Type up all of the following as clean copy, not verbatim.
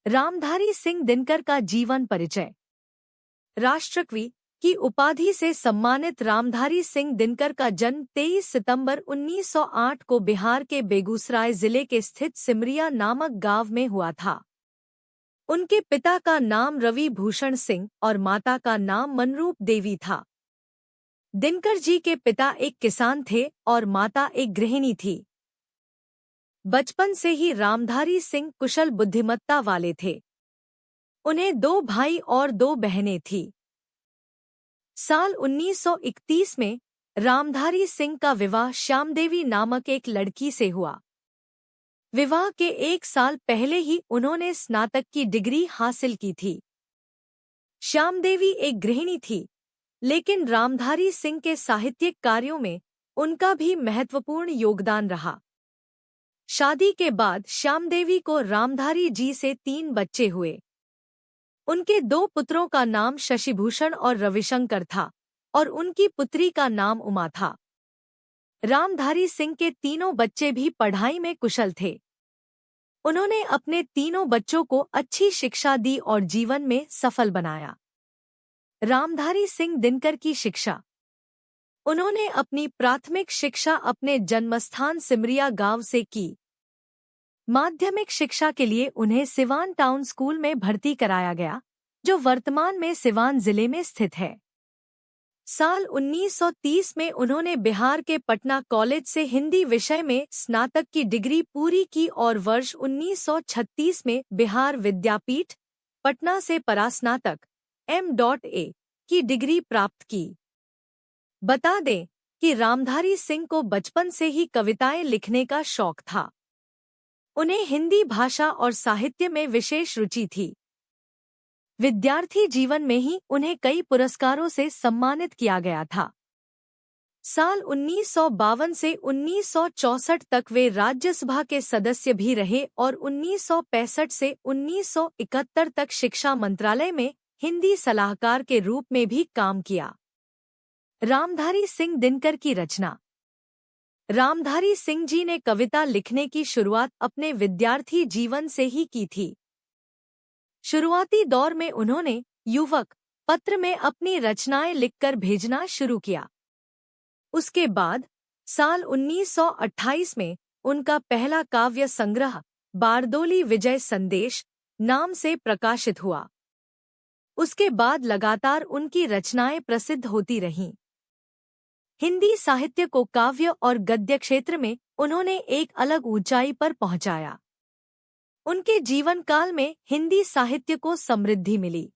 रामधारी सिंह दिनकर का जीवन परिचय। राष्ट्रकवि की उपाधि से सम्मानित रामधारी सिंह दिनकर का जन्म 23 सितंबर 1908 को बिहार के बेगूसराय जिले के स्थित सिमरिया नामक गांव में हुआ था। उनके पिता का नाम रवि भूषण सिंह और माता का नाम मनरूप देवी था। दिनकर जी के पिता एक किसान थे और माता एक गृहिणी थी। बचपन से ही रामधारी सिंह कुशल बुद्धिमत्ता वाले थे। उन्हें 2 भाई और 2 बहनें थीं। साल 1931 में रामधारी सिंह का विवाह श्यामदेवी नामक एक लड़की से हुआ। विवाह के 1 साल पहले ही उन्होंने स्नातक की डिग्री हासिल की थी। श्यामदेवी एक गृहिणी थी, लेकिन रामधारी सिंह के साहित्यिक कार्यों में उनका भी महत्वपूर्ण योगदान रहा। शादी के बाद श्यामदेवी को रामधारी जी से 3 बच्चे हुए। उनके 2 पुत्रों का नाम शशिभूषण और रविशंकर था और उनकी पुत्री का नाम उमा था। रामधारी सिंह के तीनों बच्चे भी पढ़ाई में कुशल थे। उन्होंने अपने तीनों बच्चों को अच्छी शिक्षा दी और जीवन में सफल बनाया। रामधारी सिंह दिनकर की शिक्षा। उन्होंने अपनी प्राथमिक शिक्षा अपने जन्मस्थान सिमरिया गांव से की। माध्यमिक शिक्षा के लिए उन्हें सिवान टाउन स्कूल में भर्ती कराया गया, जो वर्तमान में सिवान जिले में स्थित है। साल 1930 में उन्होंने बिहार के पटना कॉलेज से हिंदी विषय में स्नातक की डिग्री पूरी की और वर्ष 1936 में बिहार विद्यापीठ, पटना से परास्नातक M.A. की डिग्री प्राप्त की। बता दें कि रामधारी सिंह को बचपन से ही कविताएं लिखने का शौक था। उन्हें हिंदी भाषा और साहित्य में विशेष रुचि थी। विद्यार्थी जीवन में ही उन्हें कई पुरस्कारों से सम्मानित किया गया था। साल 1952 से 1964 तक वे राज्यसभा के सदस्य भी रहे और 1965 से 1971 तक शिक्षा मंत्रालय में हिंदी सलाहकार के रूप में भी काम किया। रामधारी सिंह दिनकर की रचना। रामधारी सिंह जी ने कविता लिखने की शुरुआत अपने विद्यार्थी जीवन से ही की थी। शुरुआती दौर में उन्होंने युवक पत्र में अपनी रचनाएं लिखकर भेजना शुरू किया। उसके बाद साल 1928 में उनका पहला काव्य संग्रह बारदोली विजय संदेश नाम से प्रकाशित हुआ। उसके बाद लगातार उनकी रचनाएं प्रसिद्ध होती रहीं। हिंदी साहित्य को काव्य और गद्य क्षेत्र में उन्होंने एक अलग ऊंचाई पर पहुंचाया। उनके जीवन काल में हिंदी साहित्य को समृद्धि मिली।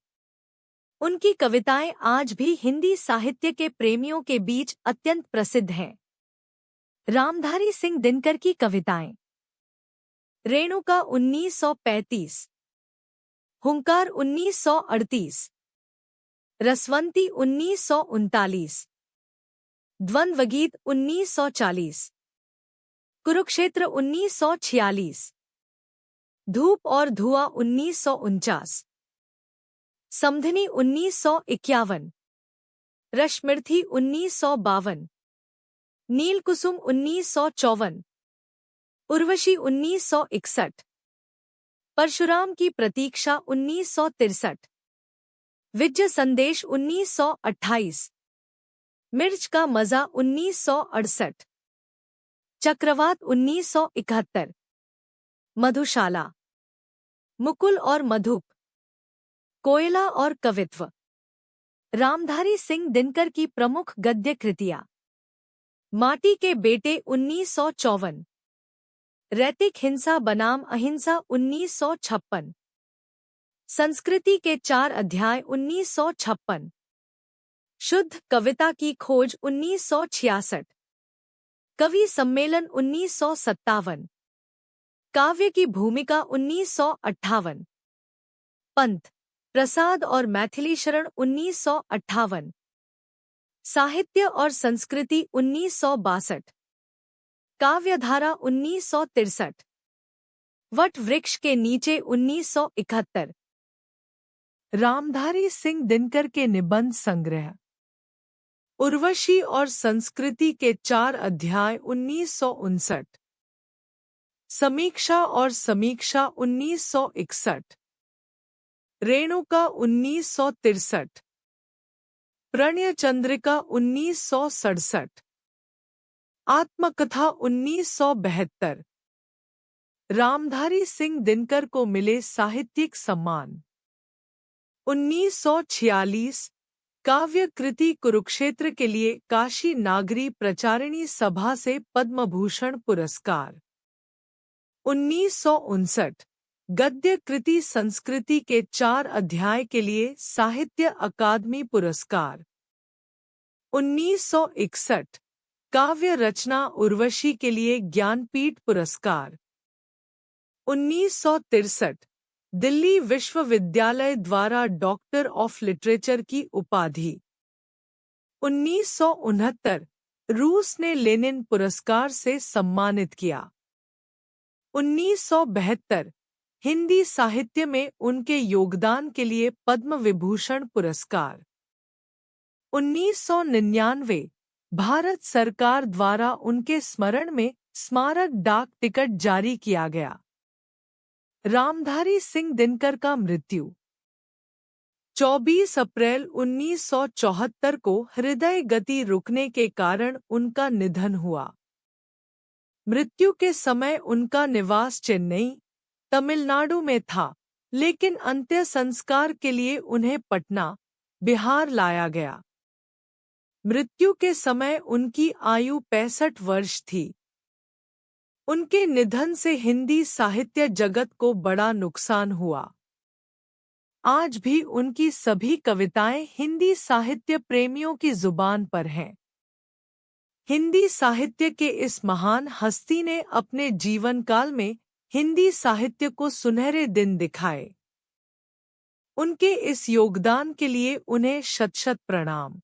उनकी कविताएं आज भी हिंदी साहित्य के प्रेमियों के बीच अत्यंत प्रसिद्ध हैं। रामधारी सिंह दिनकर की कविताएं। रेणुका 1935, हुंकार 1938, रसवंती 1939, द्वंद्वगीत 1940, कुरुक्षेत्र 1946, धूप और धुआं 1949, समधिनी 1951, रश्मिर्थी 1952, नीलकुसुम 1954, उर्वशी 1961, परशुराम की प्रतीक्षा 1963, विजय संदेश 1928, मिर्च का मजा 1968, चक्रवात 1971, मधुशाला, मुकुल और मधुप, कोयला और कवित्व। रामधारी सिंह दिनकर की प्रमुख गद्य कृतियाँ। माटी के बेटे 1954, रैतिक हिंसा बनाम अहिंसा 1956, संस्कृति के 4 अध्याय 1956, शुद्ध कविता की खोज 1966, कवि सम्मेलन 1957, काव्य की भूमिका 1958, पंथ, प्रसाद और मैथिली शरण 1958, साहित्य और संस्कृति 1962, काव्यधारा 1963, वट वृक्ष के नीचे 1971। रामधारी सिंह दिनकर के निबंध संग्रह। उर्वशी और संस्कृति के 4 अध्याय 1959, समीक्षा और समीक्षा 1961। रेणुका 1963, प्रणय चंद्रिका 1967, आत्मकथा 1972। रामधारी सिंह दिनकर को मिले साहित्यिक सम्मान। 1946 काव्य कृति कुरुक्षेत्र के लिए काशी नागरी प्रचारिणी सभा से पद्म भूषण पुरस्कार। 1959 गद्य कृति संस्कृति के 4 अध्याय के लिए साहित्य अकादमी पुरस्कार। 1961 काव्य रचना उर्वशी के लिए ज्ञानपीठ पुरस्कार। 1963 दिल्ली विश्वविद्यालय द्वारा डॉक्टर ऑफ लिटरेचर की उपाधि। 1969 रूस ने लेनिन पुरस्कार से सम्मानित किया। 1972 हिंदी साहित्य में उनके योगदान के लिए पद्म विभूषण पुरस्कार। 1999 भारत सरकार द्वारा उनके स्मरण में स्मारक डाक टिकट जारी किया गया। रामधारी सिंह दिनकर का मृत्यु। 24 अप्रैल 1974 को हृदय गति रुकने के कारण उनका निधन हुआ। मृत्यु के समय उनका निवास चेन्नई, तमिलनाडु में था, लेकिन अंत्य संस्कार के लिए उन्हें पटना, बिहार लाया गया। मृत्यु के समय उनकी आयु 65 वर्ष थी। उनके निधन से हिंदी साहित्य जगत को बड़ा नुकसान हुआ। आज भी उनकी सभी कविताएं हिंदी साहित्य प्रेमियों की जुबान पर हैं। हिंदी साहित्य के इस महान हस्ती ने अपने जीवन काल में हिंदी साहित्य को सुनहरे दिन दिखाए। उनके इस योगदान के लिए उन्हें शत-शत प्रणाम।